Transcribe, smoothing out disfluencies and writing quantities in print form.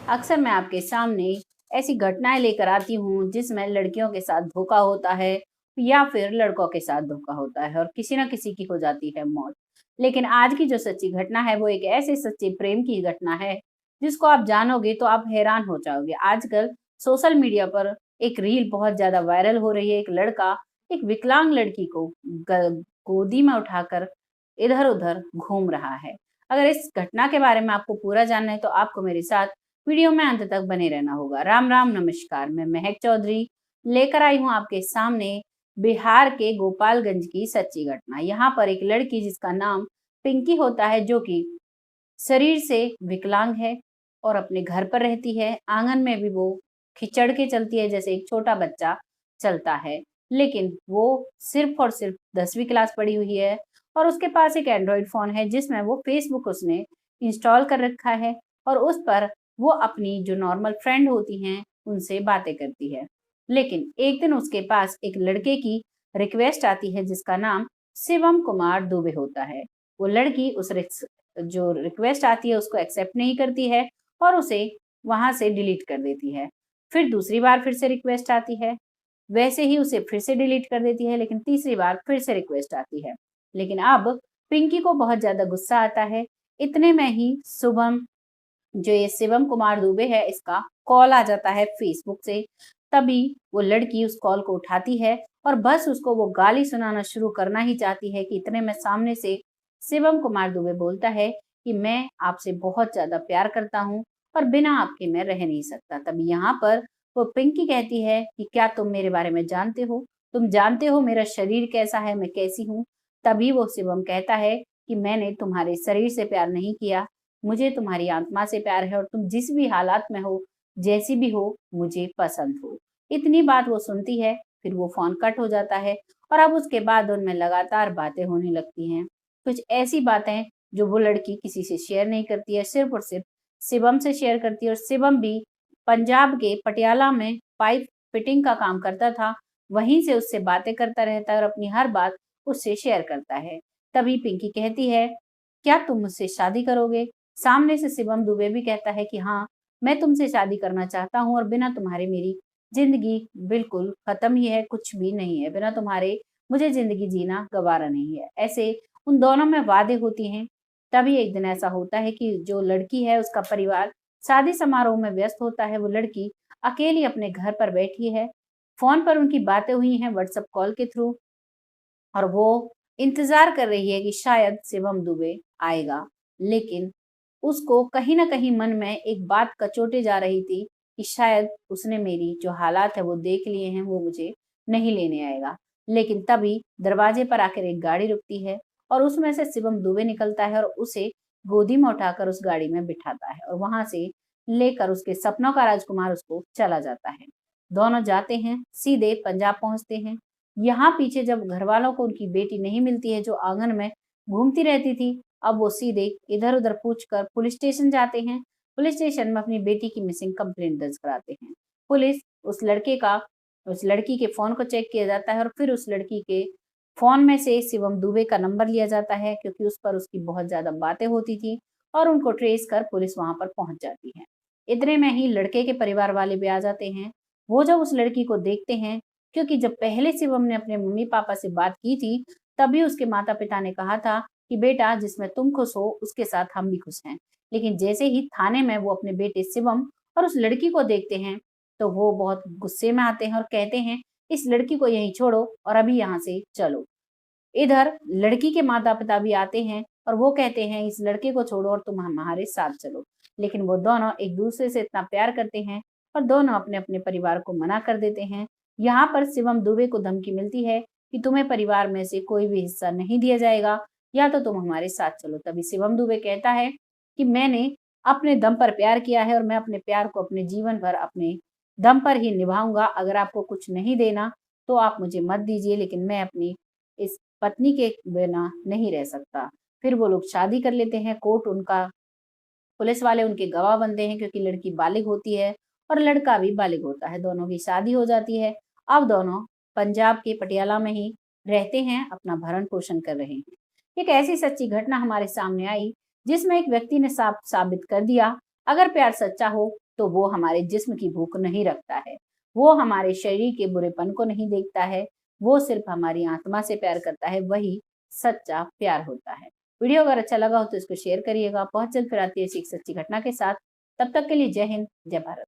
अक्सर मैं आपके सामने ऐसी घटनाएँ लेकर आती हूँ जिसमें लड़कियों के साथ धोखा होता है या फिर लड़कों के साथ धोखा होता है और किसी न किसी की हो जाती है मौत। लेकिन आज की जो सच्ची घटना है वो एक ऐसे सच्चे प्रेम की घटना है जिसको आप जानोगे तो आप हैरान हो जाओगे। आजकल सोशल मीडिया पर एक रील बहुत ज़्यादा वायरल हो रही है। एक लड़का एक विकलांग लड़की को ग गोदी में उठाकर इधर-उधर घूम रहा है। अगर इस घटना के बारे में आपको पूरा जानना है तो आपको मेरे साथ वीडियो में अंत तक बने रहना होगा। राम राम नमस्कार, मैं महक चौधरी लेकर आई हूँ आपके सामने बिहार के गोपालगंज की सच्ची घटना। यहाँ पर एक लड़की जिसका नाम पिंकी होता है जो कि शरीर से विकलांग है और अपने घर पर रहती है। आंगन में भी वो खिचड़ के चलती है जैसे एक छोटा बच्चा चलता है। लेकिन वो सिर्फ और सिर्फ 10वीं क्लास पढ़ी हुई है और उसके पास एक एंड्रॉइड फ़ोन है जिसमें वो फ़ेसबुक उसने इंस्टॉल कर रखा है और उस पर वो अपनी जो नॉर्मल फ्रेंड होती हैं, उनसे बातें करती है। लेकिन एक दिन उसके पास एक लड़के की रिक्वेस्ट आती है जिसका नाम शिवम कुमार दुबे होता है। वो लड़की उस जो रिक्वेस्ट आती है उसको एक्सेप्ट नहीं करती है और उसे वहाँ से डिलीट कर देती है। फिर दूसरी बार फिर से रिक्वेस्ट आती है, वैसे ही उसे फिर से डिलीट कर देती है, लेकिन तीसरी बार फिर से रिक्वेस्ट आती है। लेकिन अब पिंकी को बहुत ज़्यादा गुस्सा आता है। इतने में ही शुभम जो ये शिवम कुमार दुबे है इसका कॉल आ जाता है फेसबुक से। तभी वो लड़की उस कॉल को उठाती है और बस उसको वो गाली सुनाना शुरू करना ही चाहती है कि इतने में सामने से शिवम कुमार दुबे बोलता है कि मैं आपसे बहुत ज़्यादा प्यार करता हूँ और बिना आपके मैं रह नहीं सकता। तभी यहाँ पर वो पिंकी कहती है कि क्या तुम मेरे बारे में जानते हो? तुम जानते हो मेरा शरीर कैसा है, मैं कैसी हूँ? तभी वो शिवम कहता है कि मैंने तुम्हारे शरीर से प्यार नहीं किया, मुझे तुम्हारी आत्मा से प्यार है और तुम जिस भी हालात में हो, जैसी भी हो, मुझे पसंद हो। इतनी बात वो सुनती है, फिर वो फ़ोन कट हो जाता है और अब उसके बाद उनमें लगातार बातें होने लगती हैं। कुछ ऐसी बातें जो वो लड़की किसी से शेयर नहीं करती है, सिर्फ़ और सिर्फ़ शिवम से शेयर करती है और शिवम भी पंजाब के पटियाला में पाइप फिटिंग का काम करता था। वहीं से उससे बातें करता रहता है और अपनी हर बात उससे शेयर करता है। तभी पिंकी कहती है, "क्या तुम मुझसे शादी करोगे?" सामने से शिवम दुबे भी कहता है कि हाँ, मैं तुमसे शादी करना चाहता हूँ और बिना तुम्हारे मेरी ज़िंदगी बिल्कुल ख़त्म ही है, कुछ भी नहीं है। बिना तुम्हारे मुझे ज़िंदगी जीना गवारा नहीं है। ऐसे उन दोनों में वादे होती हैं। तभी एक दिन ऐसा होता है कि जो लड़की है उसका परिवार शादी समारोह में व्यस्त होता है। वो लड़की अकेली अपने घर पर बैठी है। फ़ोन पर उनकी बातें हुई हैं व्हाट्सएप कॉल के थ्रू और वो इंतज़ार कर रही है कि शायद शिवम दुबे आएगा। लेकिन उसको कहीं न कहीं मन में एक बात कचोटे जा रही थी कि शायद उसने मेरी जो हालात है वो देख लिए हैं, वो मुझे नहीं लेने आएगा। लेकिन तभी दरवाजे पर आकर एक गाड़ी रुकती है और उसमें से शिवम दुबे निकलता है और उसे गोदी में उठाकर उस गाड़ी में बिठाता है और वहाँ से लेकर उसके सपनों का राजकुमार उसको चला जाता है। दोनों जाते हैं, सीधे पंजाब पहुँचते हैं। यहाँ पीछे जब घरवालों को उनकी बेटी नहीं मिलती है जो आँगन में घूमती रहती थी, अब वो सीधे इधर-उधर पूछ कर पुलिस स्टेशन जाते हैं। पुलिस स्टेशन में अपनी बेटी की मिसिंग कंप्लेंट दर्ज कराते हैं। पुलिस उस लड़की के फ़ोन को चेक किया जाता है और फिर उस लड़की के फ़ोन में से शिवम दुबे का नंबर लिया जाता है क्योंकि उस पर उसकी बहुत ज़्यादा बातें होती थी और उनको ट्रेस कर पुलिस वहाँ पर पहुँच जाती है। इतने में ही लड़के के परिवार वाले भी आ जाते हैं। वो जब उस लड़की को देखते हैं क्योंकि जब पहले शिवम ने अपने मम्मी-पापा से बात की थी, तभी उसके माता-पिता ने कहा था कि बेटा जिसमें तुम खुश हो उसके साथ हम भी खुश हैं। लेकिन जैसे ही थाने में वो अपने बेटे शिवम और उस लड़की को देखते हैं, तो वो बहुत गुस्से में आते हैं और कहते हैं, "इस लड़की को यहीं छोड़ो और अभी यहाँ से चलो।" इधर लड़की के माता-पिता भी आते हैं और वो कहते हैं, "इस लड़के को छोड़ो और तुम हमारे साथ चलो।" लेकिन वो दोनों एक-दूसरे से इतना प्यार करते हैं और दोनों अपने-अपने परिवार को मना कर देते हैं। यहाँ पर शिवम दुबे को धमकी मिलती है कि तुम्हें परिवार में से कोई भी हिस्सा नहीं दिया जाएगा या तो तुम हमारे साथ चलो। तभी शिवम दुबे कहता है कि मैंने अपने दम पर प्यार किया है और मैं अपने प्यार को अपने जीवन भर अपने दम पर ही निभाऊँगा। अगर आपको कुछ नहीं देना तो आप मुझे मत दीजिए, लेकिन मैं अपनी इस पत्नी के बिना नहीं रह सकता। फिर वो लोग शादी कर लेते हैं। कोर्ट उनका पुलिस वाले उनके गवाह बनते हैं क्योंकि लड़की बालिग होती है और लड़का भी बालिग होता है। दोनों की शादी हो जाती है। अब दोनों पंजाब के पटियाला में ही रहते हैं, अपना भरण-पोषण कर रहे हैं। एक ऐसी सच्ची घटना हमारे सामने आई जिसमें एक व्यक्ति ने साफ साबित कर दिया, अगर प्यार सच्चा हो तो वो हमारे जिस्म की भूख नहीं रखता है। वो हमारे शरीर के बुरेपन को नहीं देखता है, वो सिर्फ हमारी आत्मा से प्यार करता है, वही सच्चा प्यार होता है। वीडियो अगर अच्छा लगा हो तो इसको शेयर करिएगा। बहुत जल्द फिर आती है ऐसी एक सच्ची घटना के साथ। तब तक के लिए जय हिंद, जय भारत।